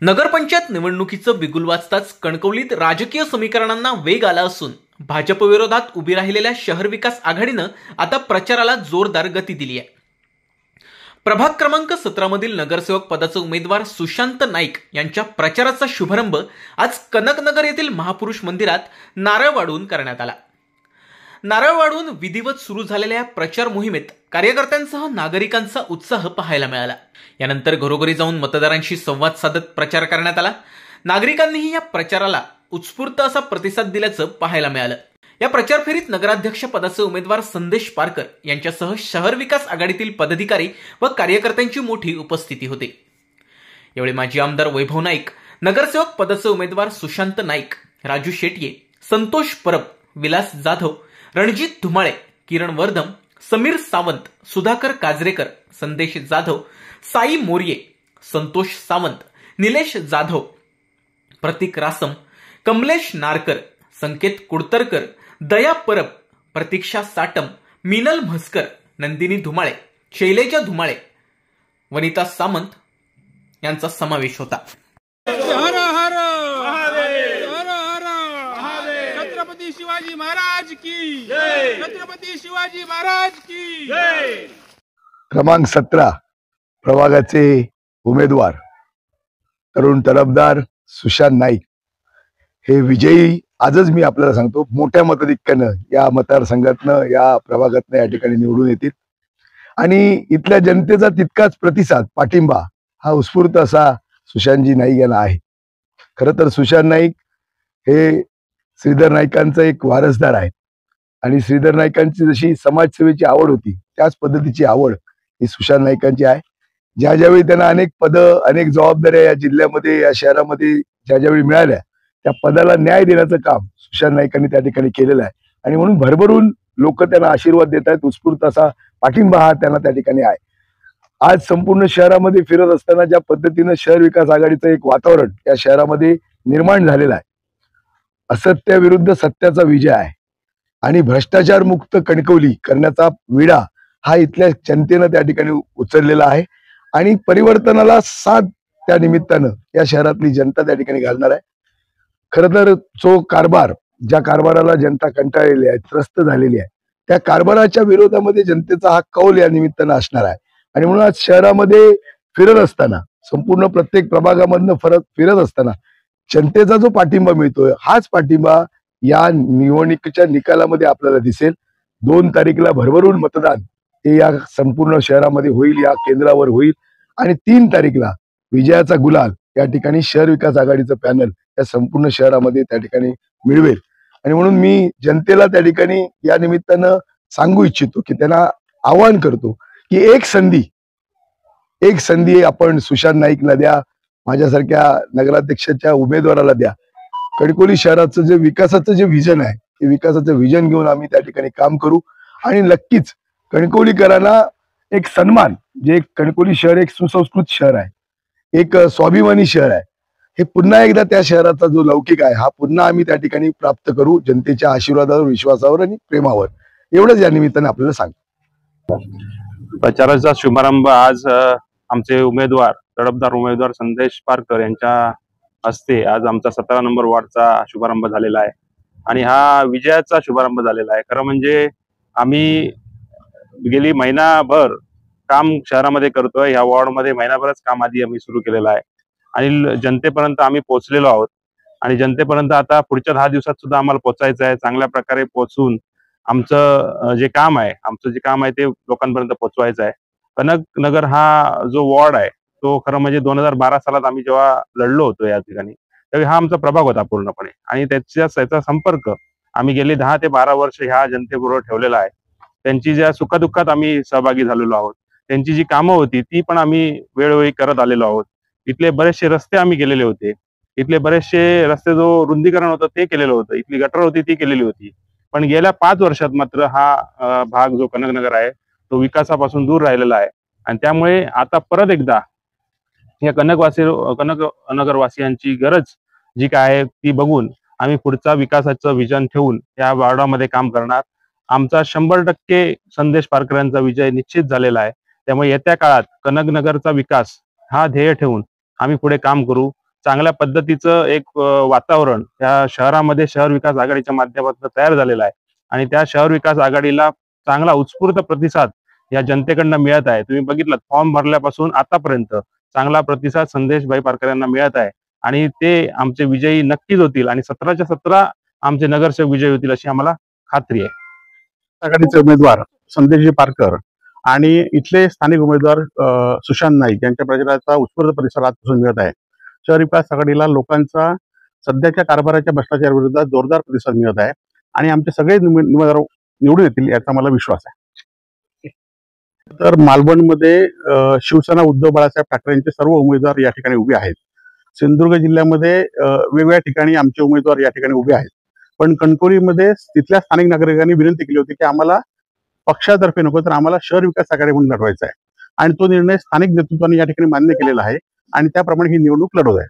नगरपंचायत निवडणुकीचं बिगुल वाजताच कणकवलीत राजकीय समीकरणांना वेग आला असून भाजप विरोधात उभी राहिलेल्या शहर विकास आघाडीनं आता प्रचाराला जोरदार गती दिली आहे। प्रभाग क्रमांक 17 मधील नगरसेवक पदाचे उमेदवार सुशांत नाईक यांच्या प्रचाराचा शुभारंभ आज कनकनगर येथील महापुरुष मंदिरात नारळ वाढवून करण्यात आला। नारळ वाढवून विधिवत सुरू झालेल्या प्रचार मोहिमेत कार्यकर्त्यांसह नागरिकांचा उत्साह पाहायला मिळाला। यानंतर घरोघरी जाऊन मतदारांशी संवाद साधत प्रचार करण्यात आला। नागरिकांनीही या प्रचाराला उत्स्फूर्त असा प्रतिसाद दिल्याचं पाहायला मिळालं। या प्रचार फेरीत नगराध्यक्ष पदाचे उमेदवार संदेश पारकर यांच्यासह शहर विकास आघाडीतील पदाधिकारी व कार्यकर्त्यांची मोठी उपस्थिती होती। यावेळी माजी आमदार वैभव नाईक, नगरसेवक पदाचे उमेदवार सुशांत नाईक, राजू शेट्ये, संतोष परब, विलास जाधव, रणजित धुमाळे, किरण वर्धम, समीर सावंत, सुधाकर काजरेकर, संदेश जाधव, साई मोर्ये, संतोष सावंत, निलेश जाधव, प्रतीक रासम, कमलेश नारकर, संकेत कुडतरकर, दया परब, प्रतीक्षा साटम, मिनल म्हसकर, नंदिनी धुमाळे, शैलेजा धुमाळे, वनिता सामंत यांचा समावेश होता। हर हर हर हर छत्रपती शिवाजी महाराज की जय, छत्रपती शिवाजी महाराज की जय। क्रमांक 17 प्रभागाचे उमेदवार तरुण तडफदार सुशांत नाईक हे विजयी आजच मी आपल्याला सांगतो मोठ्या मताधिक्यानं या मतदारसंघातनं या प्रभागातनं या ठिकाणी निवडून येतील आणि इथल्या जनतेचा तितकाच प्रतिसाद पाठिंबा हा उत्स्फूर्त असा सुशांतजी नाईक यांना आहे। खरं तर सुशांत नाईक हे श्रीधर नाईकांचा एक वारसदार आहेत आणि श्रीधर नाईकांची जशी समाजसेवेची आवड होती त्याच पद्धतीची आवड ही सुशांत नाईकांची आहे। ज्या ज्यावेळी त्यांना अनेक पदं अनेक जबाबदाऱ्या या जिल्ह्यामध्ये या शहरामध्ये ज्या ज्यावेळी मिळाल्या त्या पदाला न्याय देण्याचं काम सुशांत नाईकांनी त्या ठिकाणी केलेलं आहे आणि म्हणून भरभरून लोक त्यांना आशीर्वाद देत आहेत। उत्स्फूर्त असा पाठिंबा हा त्यांना त्या ठिकाणी आहे। आज संपूर्ण शहरामध्ये फिरत असताना ज्या पद्धतीनं शहर विकास आघाडीचं एक वातावरण या शहरामध्ये निर्माण झालेलं आहे, असत्याविरुद्ध सत्याचा विजय आहे आणि भ्रष्टाचार मुक्त कणकवली करण्याचा विडा हा इथल्या जनतेनं त्या ठिकाणी उचललेला आहे आणि परिवर्तनाला साथ त्या निमित्तानं या शहरातली जनता त्या ठिकाणी घालणार आहे। खरं तर जो कारभार ज्या कारभाराला जनता कंटाळलेली आहे, त्रस्त झालेली आहे, त्या कारभाराच्या विरोधामध्ये जनतेचा हा कौल या निमित्तानं असणार आहे आणि म्हणून आज शहरामध्ये फिरत असताना संपूर्ण प्रत्येक प्रभागामधनं फिरत असताना जनतेचा जो पाठिंबा मिळतोय हाच पाठिंबा या निवडणुकीच्या निकालामध्ये आपल्याला दिसेल। 2 तारीखला भरभरून मतदान हे या संपूर्ण शहरामध्ये होईल, या केंद्रावर होईल आणि 3 तारीखला विजयाचा गुलाल या ठिकाणी शहर विकास आघाडीचं पॅनल या संपूर्ण शहरामध्ये त्या ठिकाणी मिळवेल आणि म्हणून मी जनतेला त्या ठिकाणी या निमित्तानं सांगू इच्छितो की त्यांना आवाहन करतो की एक संधी आपण सुशांत नाईकला द्या, माझ्यासारख्या नगराध्यक्षाच्या उमेदवाराला द्या। कणकवली शहराचं जे विकासाचं जे विजन आहे ते विकासाचं विजन घेऊन आम्ही त्या ठिकाणी काम करू आणि नक्कीच कणकवलीकरांना एक सन्मान, जे कणकवली शहर एक सुसंस्कृत शहर आहे, एक स्वाभिमानी शहर आहे, हे पुन्हा एकदा त्या शहराचा जो लौकिक आहे हा पुन्हा आम्ही त्या ठिकाणी प्राप्त करू जनतेच्या आशीर्वादावर, विश्वासावर आणि प्रेमावर। एवढंच या निमित्ताने आपल्याला सांगतो। प्रचाराचा शुभारंभ आज आमचे उमेदवार तडफदार उमेदवार संदेश पारकर यांच्या हस्ते आज आमचा 17 नंबर वॉर्डचा शुभारंभ झालेला आहे आणि हा विजयाचा शुभारंभ झालेला आहे। खरं म्हणजे आम्ही गेली महिनाभर काम शहरामध्ये करतोय, या वॉर्डमध्ये महिनाभरच काम आधी आम्ही सुरू केलेलं आहे आणि जनतेपर्यंत आम्ही पोहोचलेलो आहोत आणि जनतेपर्यंत आता पुढच्या 10 दिवसात सुद्धा आम्हाला पोहोचायचं आहे। चांगल्या प्रकारे पोहोचून आमचं जे काम आहे ते लोकांपर्यंत पोहोचवायचं आहे। कनकनगर हा जो वॉर्ड आहे तो खरं म्हणजे 2012 सालात आम्ही जेव्हा लढलो होतो या ठिकाणी त्यावेळी हा आमचा प्रभाग होता पूर्णपणे आणि त्याचा संपर्क आम्ही गेले 10 ते 12 वर्ष ह्या जनतेबरोबर ठेवलेला आहे। त्यांची ज्या सुखदुःखात आम्ही सहभागी झालेलो आहोत, त्यांची जी कामं होती ती पण आम्ही वेळोवेळी करत आलेलो आहोत। इथले बरेचसे रस्ते आम्ही केलेले होते, इथले बरेचसे रस्ते जो रुंदीकरण होतं ते केलेलं होतं, इथली गटर होती ती केलेली होती, पण गेल्या 5 वर्षात मात्र हा भाग जो कनकनगर आहे तो विकासापासून दूर राहिलेला आहे आणि त्यामुळे आता परत एकदा या कनकनगरवासियांची गरज जी काय आहे ती बघून आम्ही पुढचा विकासाचं विजन ठेवून या वॉर्डामध्ये काम करणार. आमचा 100% संदेश पारकरांचा विजय निश्चित झालेला आहे. त्यामुळे येत्या काळात कनकनगरचा विकास हा ध्येय ठेवून आम्ही पुढे काम करू. चांगल्या पद्धतीचं एक वातावरण या शहरामध्ये शहर विकास आघाडीच्या माध्यमातून तयार झालेलं आहे आणि त्या शहर विकास आघाडीला चांगला उत्स्फूर्त प्रतिसाद या जनतेकडनं मिळत आहे. तुम्ही बघितलं फॉर्म भरल्यापासून आतापर्यंत चांगला प्रतिसाद संदेशभाई पारकर यांना मिळत आहे आणि ते आमचे विजयी नक्कीच होतील आणि 17च्या 17 आमचे नगरसेवक विजयी होतील अशी आम्हाला खात्री आहे. आघाडीचे उमेदवार संदेशजी पारकर आणि इथले स्थानिक उमेदवार सुशांत नाईक यांच्या प्रचाराचा उत्स्फूर्त प्रतिसाद आजपासून मिळत आहे. शहर विकास आघाडीला लोकांचा सध्याच्या कारभाराच्या भ्रष्टाचार विरोधात जोरदार प्रतिसाद मिळत आहे आणि आमचे सगळे उमेदवार निवडून येतील याचा मला विश्वास आहे. तर मालवणमध्ये शिवसेना उद्धव बाळासाहेब ठाकरेंचे सर्व उमेदवार या ठिकाणी उभे आहेत. सिंधुदुर्ग जिल्ह्यामध्ये वेगवेगळ्या ठिकाणी आमचे उमेदवार या ठिकाणी उभे आहेत. पण कणकवलीमध्ये तिथल्या स्थानिक नागरिकांनी विनंती केली होती की आम्हाला पक्षातर्फे नको तर आम्हाला शहर विकास आघाडी म्हणून लढवायचा आहे आणि तो निर्णय स्थानिक नेतृत्वाने या ठिकाणी मान्य केलेला आहे आणि त्याप्रमाणे ही निवडणूक लढवत आहे.